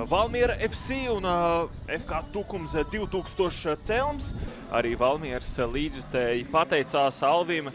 Valmiera FC un FK Tukums 2000 Telms. Arī Valmieras līdzjutēji pateicās Alvim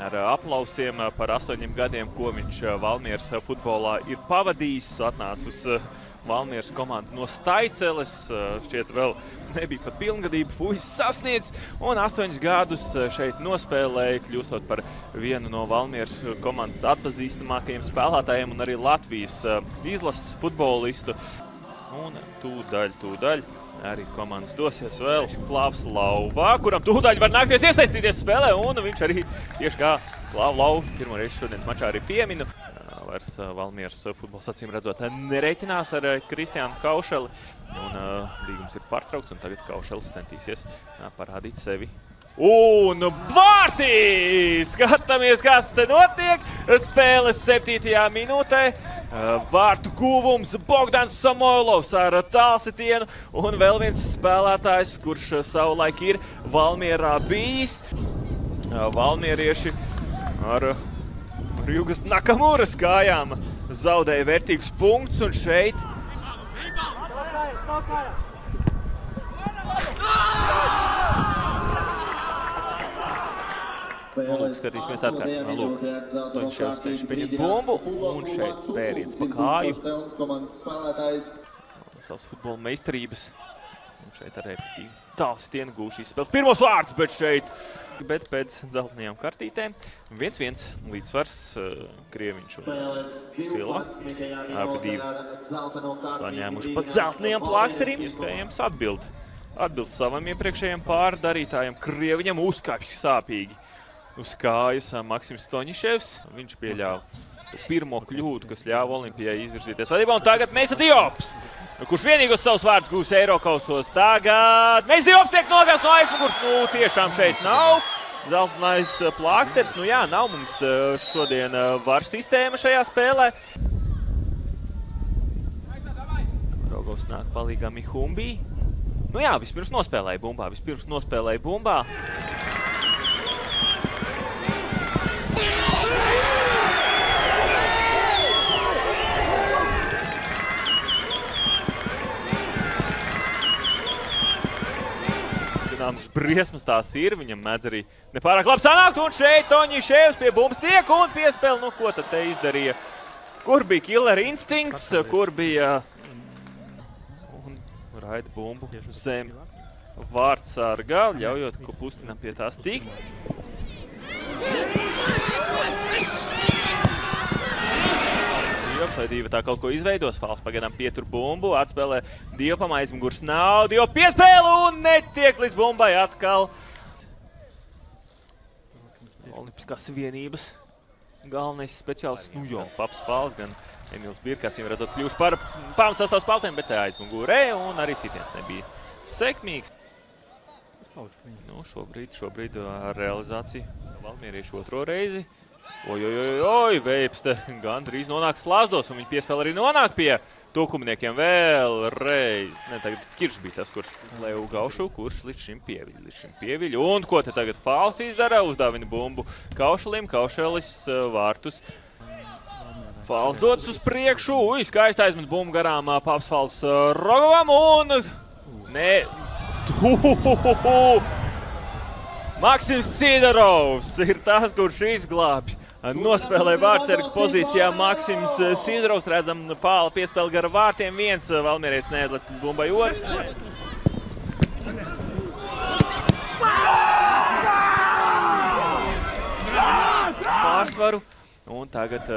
ar aplausiem par 8 gadiem, ko viņš Valmieras futbolā ir pavadījis. Atnācis uz Valmieras komandu no Staiceles, šķiet vēl nebija pat pilngadība, puisis sasniedz, un 8 gadus šeit nospēlēja, kļūstot par vienu no Valmieras komandas atpazīstamākajiem spēlētājiem un arī Latvijas izlases futbolistu. Un tūdaļ arī komandas dosies vēl Klavs Lauvā, kuram tūdaļ var nākties iesaistīties spēlē, un viņš arī tieši kā Klavu Lauvu pirmo reizi šodienas mačā arī pieminu. Vairs Valmieras futbols acīm redzot nereiķinās ar Kristiānu Kaušeli, un līgums ir pārtraukts, un tagad Kaušelis centīsies parādīt sevi. Un vārtī! Skatāmies, kas te notiek. Spēles 7. minūtē. Vārtu guvums Bogdans Samoilovs ar tālsitienu, un vēl viens spēlētājs, kurš savulaik ir Valmierā bijis. Valmierieši ar Ryugas Nakamuras kājām zaudēja vērtīgus punktus, un šeit skatīsimies atkārt. Lūk, Toņševs cenšas pieņemt bumbu, un šeit spēriens pa kāju. Savas futbola meistarības. Un šeit ar efektīvu tālsitienu gūs šīs spēles pirmos vārdus, bet pēc dzeltenajām kartītēm 1-1 līdzsvars Krieviņš un Silva. Abi divi saņēmuši pat dzeltenajām plāksteriem. Iespējams atbild savam iepriekšējiem pārdarītājiem. Krieviņam uzkāpj sāpīgi uz kājas Maksims Toņiševs. Viņš pieļāva pirmo kļūdu, kas ļāva Olimpijai izvirzīties vadībā. Un tagad Meisa Diops, kurš vienīgos savus vārdus gūs Eirokausos. Tagad Meisa Diops tiek nogāsts no aizmugurs. Tiešām šeit nav zeltenais plāksters. Jā, nav mums šodien VAR sistēma šajā spēlē. Rogovs nāk palīgā Mihumbī. Jā, vispirms nospēlēja bumbā. Briesmas tās ir, viņam mēdz arī nepārāk labi sanākt, un šeit Toņiševs pie bumbas tiek un piespēle. Ko tad te izdarīja? Kur bija killer instinkts, kur bija un raida bumbu zem vārdsarga, ļaujot Kopustinam pie tās tikt. Diops vai Dieva tā kaut ko izveidos, Fals pagaidām pietur bumbu, atspēlē Diopam, aizmugurs nav, Diop piespēle un netiek līdz bumbai atkal. Olimpiskās vienības galvenais speciālists, Paps Fals, gan Emils Birka, acīm redzot, kļuvuši par pamatsastāvu spēlētājiem, bet aizmugurē, un arī sitiens nebija sekmīgs. Šobrīd ar realizāciju Valmierieši otro reizi. Veipste gandrīz nonāk slazdos, un viņa piespēle arī nonāk pie tukumniekiem vēlreiz. Tagad Kiršs bija tas, kurš Levu Gaušu, kurš līdz šim pieviļ. Un ko te tagad Fals izdara? Uzdāvina bumbu Kaušelim, Kaušelis vārtus. Fals dodas uz priekšu, skaisti aizmet bumbu garām Paps Fals Rogovam, Maksims Sidorovs ir tas, kurš izglābj. Nospēlē vārdsarga pozīcijā Maksims Sidorovs. Redzam, Fāla piespēle gara vārtiem. Viens Valmierietis neaizlec līdz bumbai otrs. Pārsvaru. Un tagad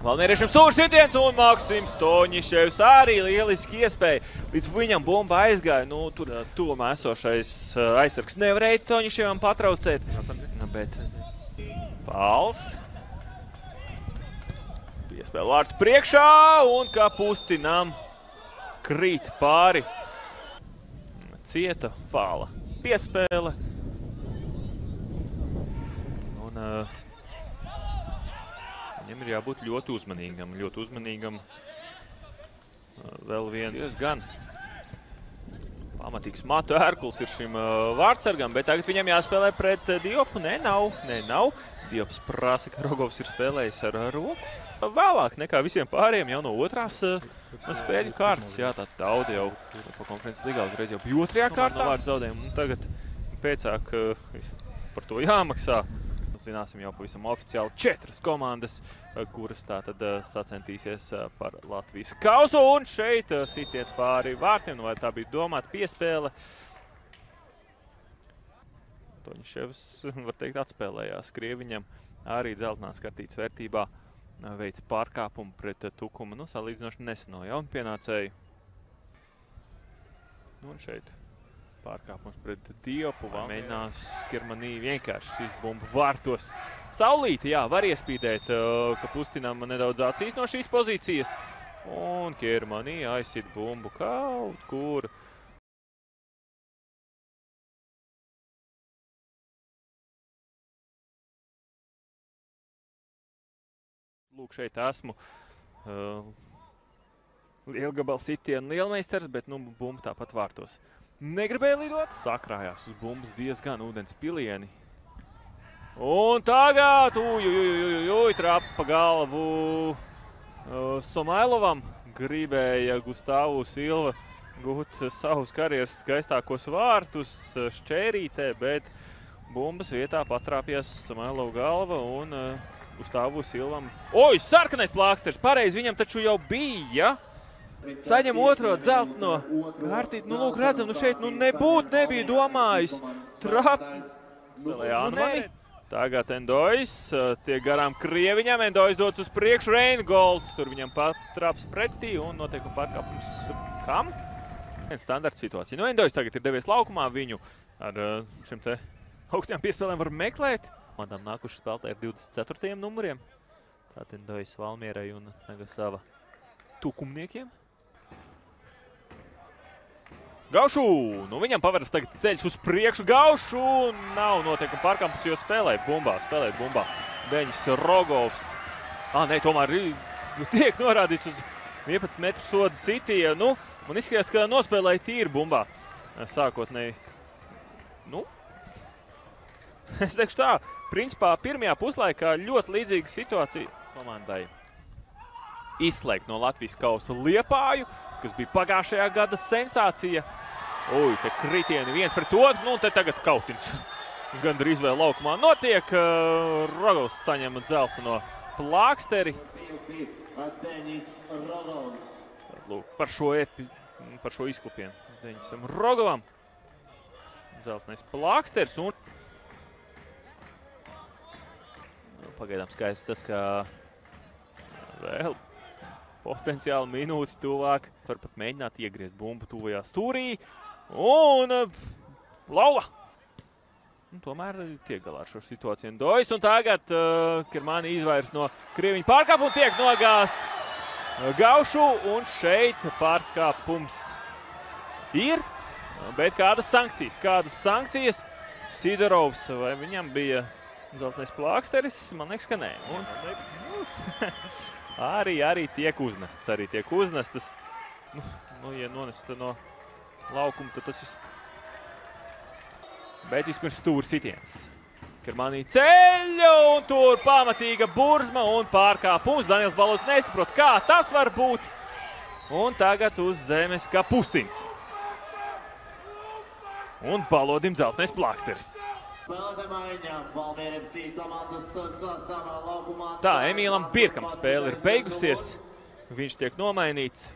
Valmieriešiem stūrs sitiens un Maksims Toņiševs arī lieliski iespēja. Līdz viņam bumba aizgāja. Tur tuvumā esošais aizsargs nevarēja Toņiševam patraucēt. Bet Fals piespēle vārtu priekšā un Kopustinam krīt pāri. Cieta Fāla piespēle. Viņam ir jābūt ļoti uzmanīgam. Vēl viens gan pamatīgs matu ērkuls ir šim vārdsargam, bet tagad viņam jāspēlē pret Diopu. Nav. Diops prasa, ka Rogovs ir spēlējis ar roku. Vēlāk nekā visiem pārējiem jau no otrās spēļu kārtas. Jā, tā Audi jau konferences līgā uzreiz jau bija otrajā kārtā vārdu zaudējumu. Un tagad pēcāk par to jāmaksā. Zināsim jau pavisam oficiāli 4 komandas, kuras tātad sacentīsies par Latvijas kausu. Un šeit sitiens pāri vārtiem, vai tā bija domāta piespēle. Toņševs, var teikt, atspēlējās Krieviņam. Arī dzeltenās kartītes vērtībā veica pārkāpumu pret Tukumu. Nu, salīdzinoši neseno jaunpienācēju. Nu, un šeit pārkāpums pret Diopu, vai mēģinās Kirmanī vienkārši šīs bumbu vārtos. Saulīti, jā, var iespīdēt, ka Pustinam nedaudz acīs no šīs pozīcijas. Un Kirmanī aizsit bumbu kaut kur. Lūk, šeit esmu lielgabala sitienu lielmeistars, bet nu, bumba tāpat vārtos. Negribēja lidot, sakrājās uz bumbas diezgan ūdens pilieni. Un tagad, trapa pa galvu Somailovam. Gribēja Gustavu Silva gūt savus karjeras skaistākos vārtus šķērītē, bet bumbas vietā patrāpjas Somailova galva un Gustavu Silvam. Oi, sarkanais plāksters, pareizi, viņam taču jau bija. Saņem otro dzelteno kārtīti. Nu, lūk, redzam, nu šeit nebija domājis. Spēlēja Anmani. Tagad Endojs tiek garām Krieviņam. Endojs dodas uz priekšu. Reingolds tur viņam patraps pretī un notiek pārkāpums kam? Standarta situācija. Nu, Endojs tagad ir devies laukumā. Viņu ar šiem te augstajām piespēlēm var meklēt. Mandām nākuši spēlētāji ar 24. numuriem. Tātad Endojs Valmierai un Nagasava tukumniekiem. Gaušu! Nu, viņam paveras tagad ceļš uz priekšu. Gaušu! Nav notiekuma pārkāpums, jo spēlēja bumbā. Deņš Rogovs. Nē, tomēr tiek norādīts uz 11 metru soda sitija. Nu, man izskatījās, ka nospēlēja tīri bumbā. Sākotnēji. Nu, es teikšu tā, principā pirmajā puslaikā ļoti līdzīga situācija komandai. Izslēgt no Latvijas kausa Liepāju, kas bija pagājušajā gada sensācija. Ui, te kritieni viens pret otru, nu un te tagad kautiņš. Gandrīz vēl laukumā notiek. Rogovs saņem dzelteno plāksteri. Lūk, par šo izklupienu. Deņisam Rogovam. Dzeltenais plāksters un pagaidām skaists tas, ka vēl potenciāli minūti tuvāk. Var pat mēģināt iegriezt bumbu tuvajā stūrī. Un lauva! Un tomēr tiek galā ar šo situāciju Endojs. Un tagad Kirmani izvairs no Krieviņa pārkāpumu. Tiek nogāsts Gaušu. Un šeit pārkāpums ir. Bet kādas sankcijas? Sidorovs, vai viņam bija zeltenais plāksteris? Man liekas, ka nē. Arī tiek uznestas. Nu, ja nonest no laukuma, tad tas ir. Bet vispirms stūra sitiens. Kirmanī ceļu, un tur pamatīga burzma un pārkāpums. Daniels Balods nesaprot, kā tas var būt. Un tagad uz zemes kā Pustins. Un Balodim dzeltenais plāksters. Tā, Emīlam Birkam spēle ir beigusies. Viņš tiek nomainīts.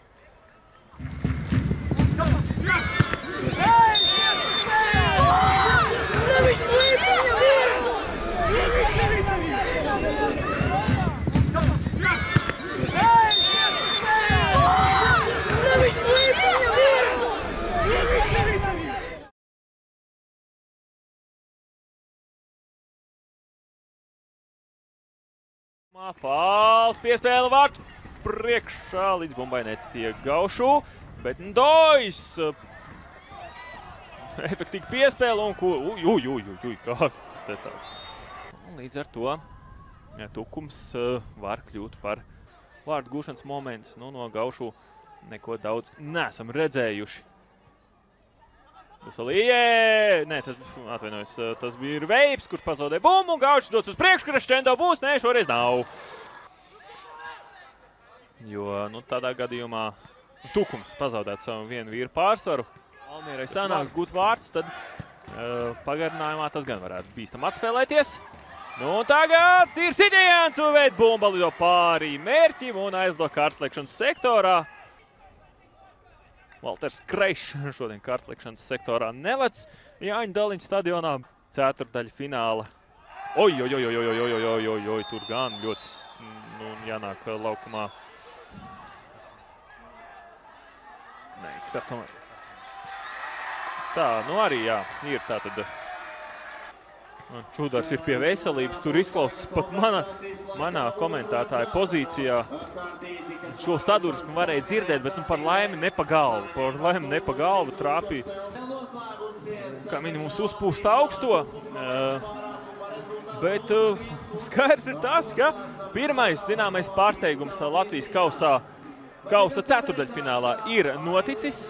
Fāls piespēle vārtu priekšā, līdz bumbai netiek Gaušu, bet Endojs efektīgi piespēle un ko, kas te tā. Līdz ar to Tukums var kļūt par vārdu gūšanas momentus. Nu, no Gaušu neko daudz neesam redzējuši. Nē, tas bija Veips, kurš pazaudēja bumbu, un Gaučs dodas uz priekšu, Kreščendo būs, nē, šoreiz nav. Jo tādā gadījumā Tukums pazaudēt savu vienu vīru pārsvaru. Valmierai sanāk gūt vārtus, tad pagarinājumā tas gan varētu bīstam atspēlēties. Tagad ir sitiens un veid bumba lido pārī mērķim un aizdo kartlikšanas sektorā. Valters Kreišs šodien kartlikšanas sektorā nelec. Jāņa Daliņa stadionā ceturtdaļa fināla. Oj, tur gan ļoti jānāk laukumā. Neizskatās tomēr. Tā, arī jā, ir tātad. Čudars ir pie veselības, tur izklausās pat manā komentētāja pozīcijā. Šo sadursmi varēja dzirdēt, bet par laimi ne pa galvu. Par laimi ne pa galvu trāpīja, kā minimums uzpūst augsto. Bet skaidrs ir tas, ka pirmais zināmais pārsteigums Latvijas kausa ceturtdaļfinālā ir noticis.